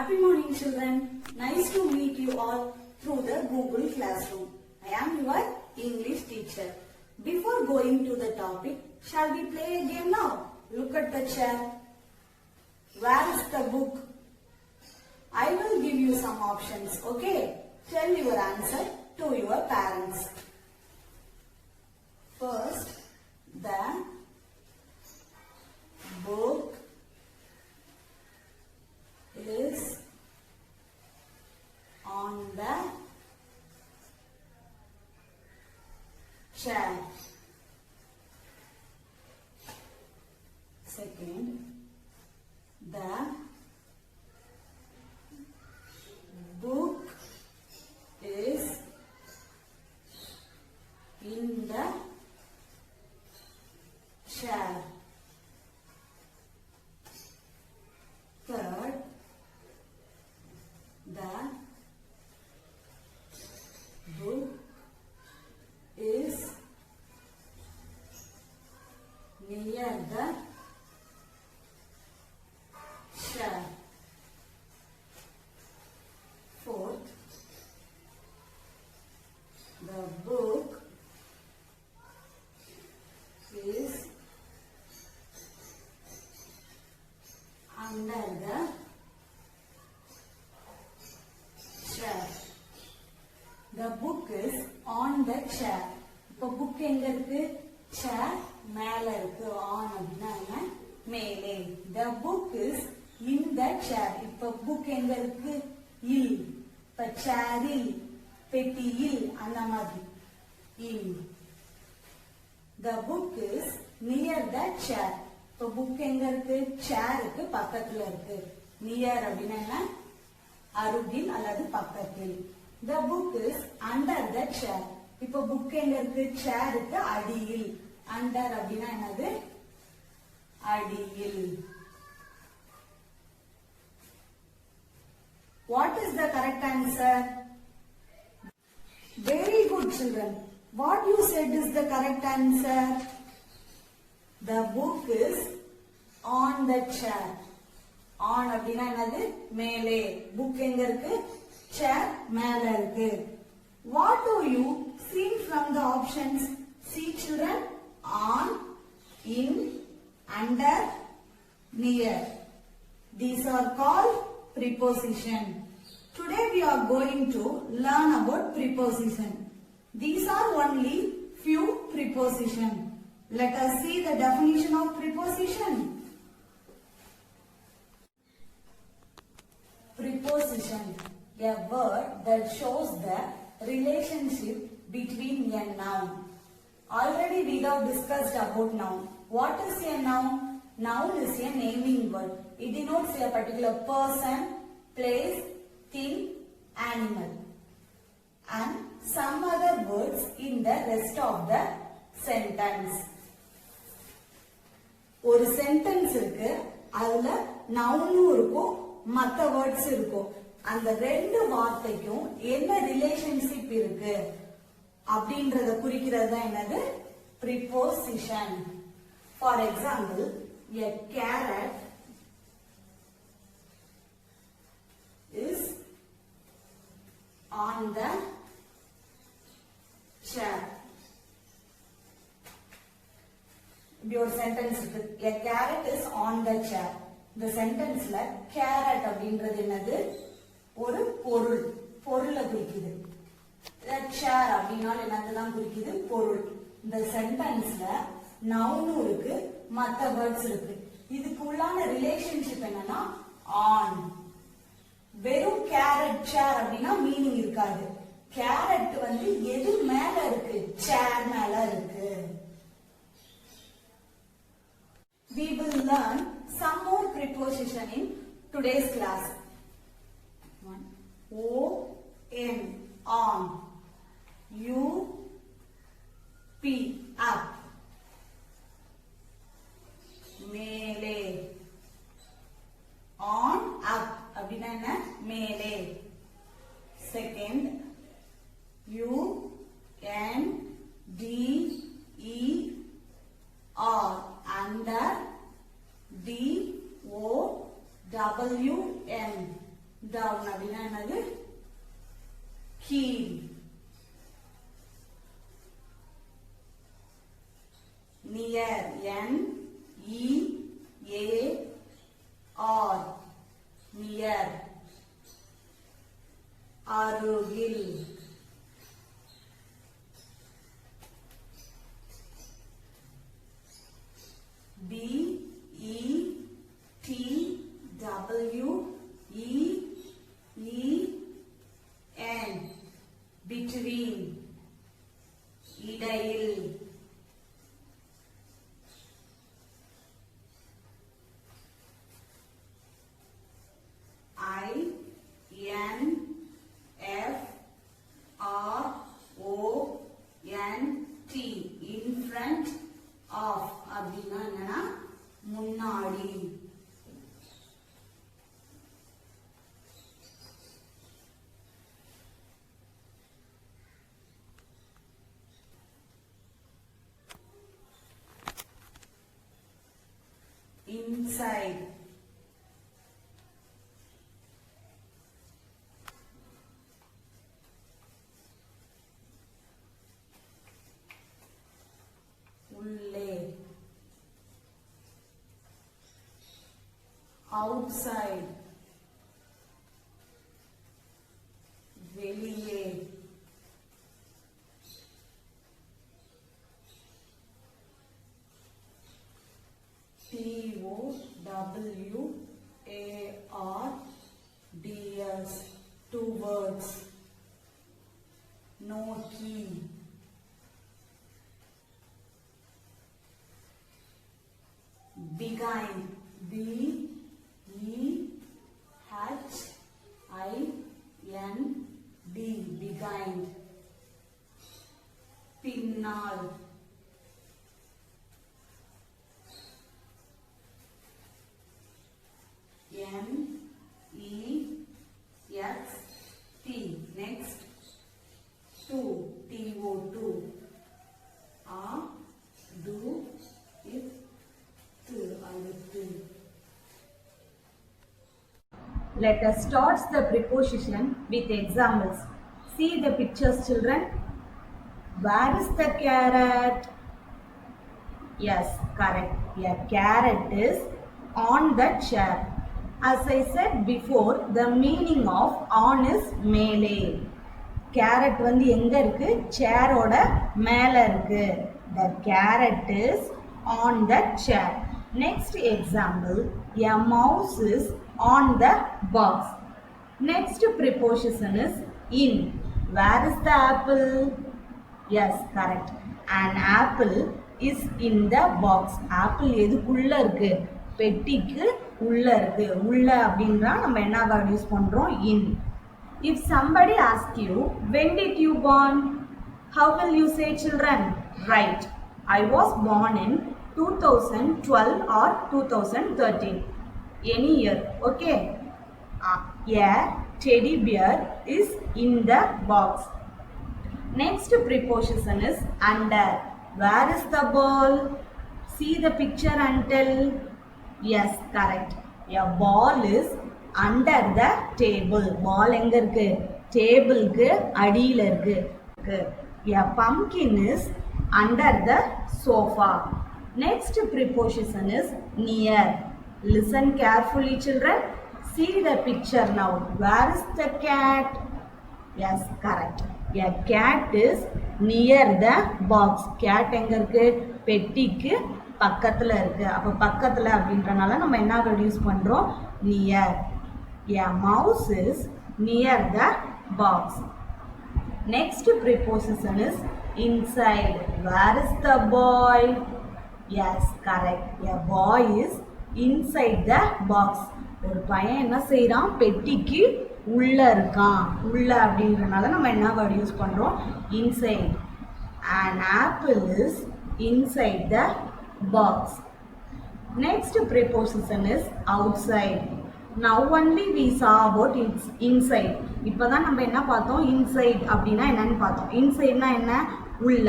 Happy morning, children. Nice to meet you all through the Google Classroom. I am your English teacher. Before going to the topic, shall we play a game now? Look at the chair. Where is the book? I will give you some options, okay? Tell your answer to your parents. First, the book is on the chair. Second, the book is in the chair. Third, the book is near the chair. Fourth, the book is under the chair. The book is on the chair. இப்போ book எங்க இருக்கு? chair மேல இருக்கு. on அப்படின்னா என்ன? மேலே. The book is in the chair. இப்போ book எங்க இருக்கு? இல். இப்போ chairல், பெட்டியில் அந்த மாதிரி. in. The book is near the chair. இப்போ book எங்க இருக்கு? chairக்கு பக்கத்துல இருக்கு. near அப்படின்னா என்ன? அருகில் அல்லது பக்கத்தில். The book is under the chair. இப்போ book எங்க இருக்கு? chairக்கு அடியில். under அப்படின்னா என்னது? அடியில். What is the correct answer? Very good, children. What you said is the correct answer. The book is on the chair. On அப்படின்னா என்னது? மேலே. book எங்க இருக்கு? chair மேல இருக்கு. What do you see from the options? See, children. On, in, under, near. These are called preposition. Today we are going to learn about preposition. These are only few preposition. Let us see the definition of preposition. Preposition, a word that shows the relationship between a noun. Already we have discussed about noun. What is a noun? Noun is a naming word. It denotes a particular person, place, thing, animal, and some other words in the rest of the sentence. ஒரு sentence இருக்கு, அதுல நவுனும் இருக்கும், மற்ற words இருக்கும். அந்த ரெண்டு வார்த்தைக்கும் என்ன ரிலேஷன்ஷிப் இருக்கு அப்படின்றத குறிக்கிறது தான் என்னது? preposition. For example, a carrot is on the chair. இப்படி ஒரு சென்டென்ஸ் இருக்கு. A carrot is on the chair. இந்த சென்டென்ஸ்ல carrot அப்படின்றது என்னது? ஒரு பொருள். பொருளை குறிக்குது. chair அப்படின்னால என்னதெல்லாம் குறிக்குது? பொருள். இந்த சென்டென்ஸ்ல நவுனும் இருக்கு, மற்ற வேர்ட்ஸ் இருக்கு. இதுக்கு உள்ளான ரிலேஷன்ஷிப் என்னன்னா ஆன். வெறும் கேரட் சேர் அப்படின்னா மீனிங் இருக்காது. கேரட் வந்து எது மேல இருக்கு? சேர் மேல இருக்கு. We will learn some more preposition in today's class. O-N, on. U-P, up. மேலே. on, up அப்படின்னா என்ன? மேலே. Second, U-N-D-E-R, under. D-O-W-N, down அப்படின்னா என்னது கீழ். near N-E-A-R near. அருகில். B-E-T-W-E-E-N between இடையில். I-N-F-R-O-N-T in front of அப்படின்னா என்னன்னா முன்னாடி. inside. உள்ளே. outside. வெளியே. T-O-W-A-R-D-S two words. நோக்கி. behind. B-E-H-I-N-D behind. பின்னால். N-E-X-T next. to T-O-2 do it அடுத்து. Let us start the preposition with examples. See the pictures, children. Where is the carrot? Yes, correct. A carrot is on the chair. As I said before, the meaning of on is மேலே. Carrot வந்து எங்க இருக்கு? chair ஓட மேல இருக்கு. The carrot is on the chair. Next example, a mouse is on the box. Next preposition is in. Where is the apple? Yes, correct. An apple is in the box. Apple எதுக்குள்ள இருக்கு? பெட்டிக்கு உள்ள இருக்கு. உள்ள அப்படின்றா நம்ம என்ன word use பண்றோம்? in. If somebody asks you, when did you born? How will you say, children? Right. I was born in 2012 or 2013. Any year. Okay. A teddy bear is in the box. Next preposition is under. Where is the ball? See the picture and tell. Yes, correct. A ball is under the table. Ball எங்க இருக்கு? டேபிளுக்கு அடியில இருக்கு. A pumpkin is under the sofa. Next preposition is near. Listen carefully, children. See the picture now. Where is the cat? Yes, correct. A cat is near the box. Cat எங்க இருக்கு? பெட்டிக்கு பக்கத்துல இருக்கு. அப்ப பக்கத்துல அப்படின்றனால நம்ம என்ன வேர்ட் யூஸ் பண்றோம்? near. A mouse is near the box. Next preposition is inside. Where is the boy? Yes, correct. A boy is inside the box. ஒரு பையன் என்ன செய்றான்? பெட்டிக்கு உள்ள இருக்கான். உள்ள அப்படின்றனால நம்ம என்ன வேர்ட் யூஸ் பண்றோம்? inside. An apple is inside the box. Next preposition is outside. Now only we saw about its inside. இப்பதான் நம்ம என்ன பார்த்தோம்? inside அப்படின்னா என்னன்னு பார்த்தோம். insideனா என்ன? உள்ள.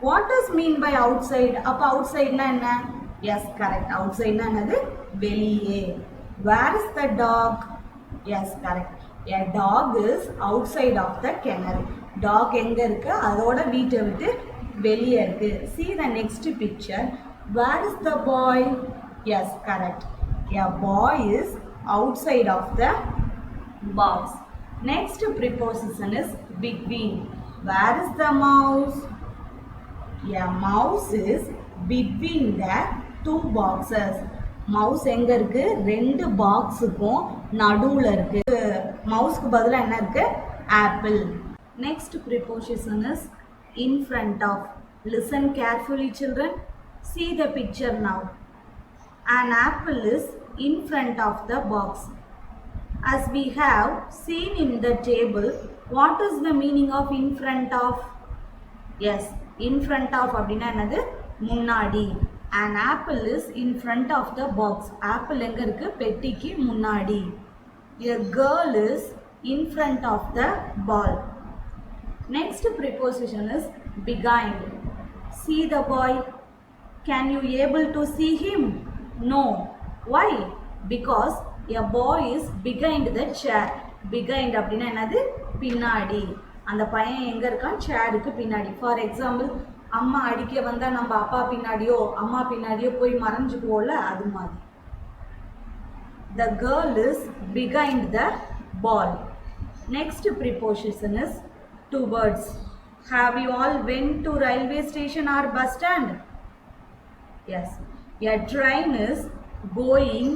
What does mean by outside? அப்ப outsideனா என்ன? Yes, correct. outsideனா என்னது? வெளியே. Where is the dog? Yes, correct. A dog is outside of the kennel. Dog எங்க இருக்கு? அதோட வீட்டை விட்டு வெளியே இருக்கு. See the next picture. Where is the boy? Yes, correct. A boy is outside of the box. Next preposition is between. Where is the mouse? A mouse is between the two boxes. Mouse எங்க இருக்கு? ரெண்டு பாக்ஸுக்கும் நடுவுல இருக்கு. மவுஸ்க்கு பதிலா என்ன இருக்கு? Apple. Next preposition is in front of. Listen carefully, children. See the picture now. An apple is in front of the box. As we have seen in the table, what is the meaning of in front of? Yes, in front of அப்படின்னா என்னது? முன்னாடி. An apple is in front of the box. Apple எங்க இருக்கு? பெட்டிக்கு முன்னாடி. A girl is in front of the ball. Next preposition is behind. See the boy. Can you able to see him? No. Why? Because a boy is behind the chair. Behind அப்படின்னா என்னது? பின்னாடி. அந்த பையன் எங்க இருக்கான்? சேருக்கு பின்னாடி. For example, அம்மா அடிக்க வந்தா நம்ம அப்பா பின்னாடியோ அம்மா பின்னாடியோ போய் மறைஞ்சுக்குவோம்ல, அது மாதிரி. The girl is behind the ball. Next preposition is towards. Have you all went to railway station or bus stand? Yes. A train is going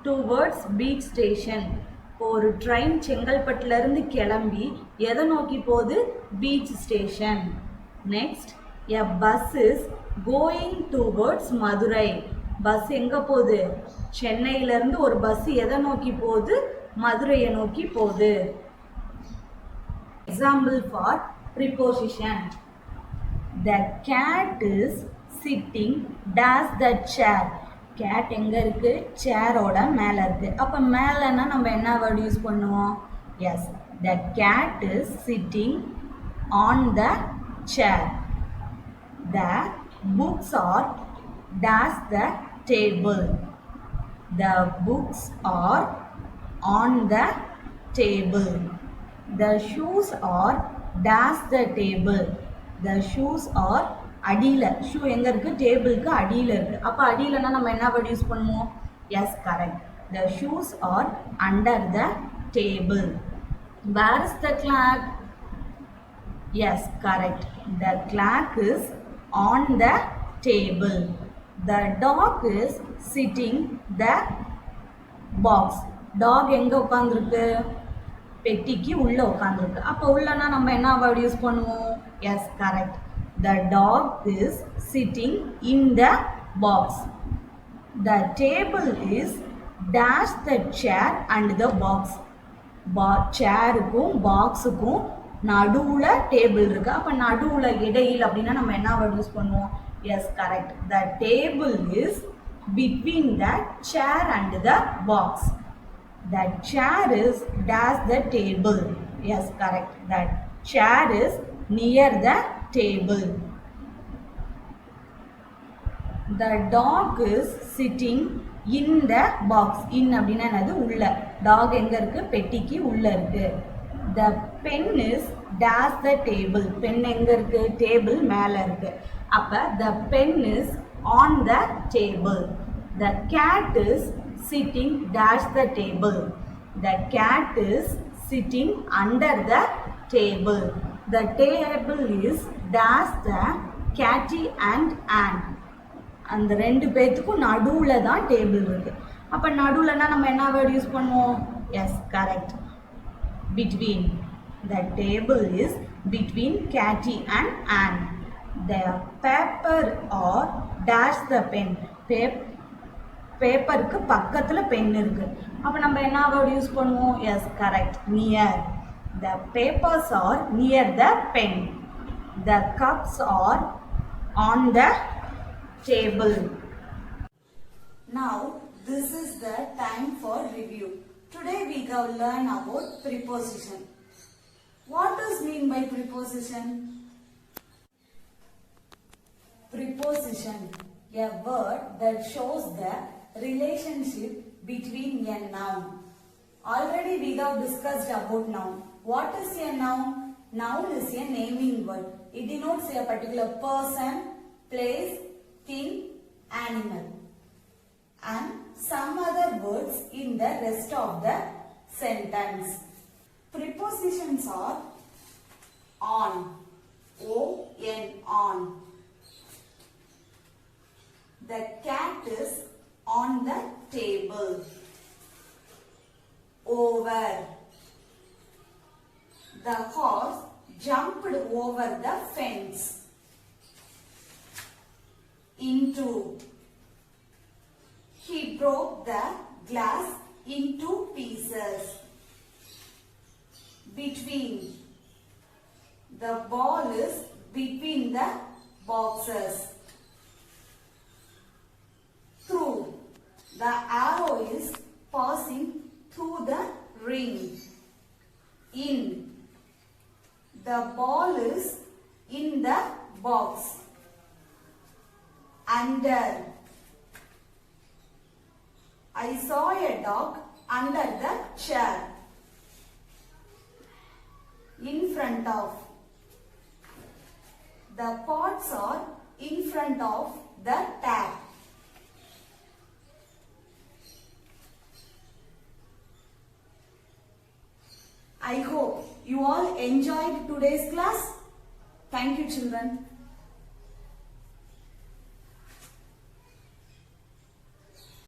towards beach station. ஒரு ட்ரெயின் செங்கல்பட்டுல இருந்து கிளம்பி எதை நோக்கி போகுது? Beach station. Next, a bus is going towards Madurai. Bus எங்க போகுது? சென்னையில இருந்து ஒரு பஸ் எதை நோக்கி போகுது? மதுரையை நோக்கி போகுது. Example for preposition. The cat is sitting dash the chair. Cat எங்க இருக்கு? சேரோட மேல இருக்கு. அப்ப மேலன்னா நம்ம என்ன வேர்ட் யூஸ் பண்ணுவோம்? Yes, the cat is sitting on the chair. The books are dash the table. The books are on the table. The shoes are dash the table. The shoes are அடியில. Shoe எங்க இருக்கு? டேபிளுக்கு அடியில இருக்கு. அப்ப அடியிலனா நம்ம என்ன வேர்ட் யூஸ் பண்ணுவோம்? Yes, correct. The shoes are under the table. Where is the clock? Yes, correct. The clock is on the table. The dog is sitting the box. Dog எங்க உட்கார்ந்திருக்கு? பெட்டிக்கு உள்ள உட்கார்ந்திருக்கு. அப்ப உள்ளனா நம்ம என்ன வேர்ட் யூஸ் பண்ணுவோம்? Yes, correct. The dog is sitting in the box. The table is dash the chair and the box. சேருக்கும் பாக்ஸுக்கும் நடுவுல table இருக்கு. அப்ப நடுவுல இடையில் அப்படின்னா நம்ம என்ன வேர்ட் யூஸ் பண்ணுவோம்? Yes, correct. The table is between the chair and the box. The chair is dash the table. Yes, correct. The chair is near the table. The dog is sitting in the box. In அப்படின்னா என்னது? உள்ள. Talk எங்க இருக்கு? பெட்டிக்கு உள்ள இருக்கு. The pen is dash the table. Pen எங்க இருக்கு? டேபிள் மேல இருக்கு. அப்ப the pen is on the table. The cat is sitting dash the table. The cat is sitting under the table. The table is dash the catty and Ann. அந்த ரெண்டு பேத்துக்கும் நடுவுல தான் டேபிள் இருக்கு. அப்ப நடுவுலனா நம்ம என்ன வேர்ட் யூஸ் பண்ணுவோம்? Yes, correct. Between. The table is between Catty and Ann. The paper or dash the pen. பேப்பருக்கு பக்கத்துல பென் இருக்கு. அப்ப நம்ம என்ன வேர்ட் யூஸ் பண்ணுவோம்? Yes, correct. Near. The papers are near the pen. The cups are on the table. Now, this is the time for review. Today we have learned about preposition. What does mean by preposition? Preposition, a word that shows the relationship between a noun Already we have discussed about noun. What is a noun? Noun is a naming word. It denotes a particular person, place, thing, animal, and some other words in the rest of the sentence. Prepositions are on, O-N, on. The cat is on the table. Over. The horse jumped over the fence. Into. He broke the glass into pieces. Between. The ball is between the boxes. Through. The arrow is passing through the ring. In. The ball is in the box. Under. I saw a dog under the chair. In front of. The pots are in front of the tap. I hope you all enjoyed today's class. Thank you, children.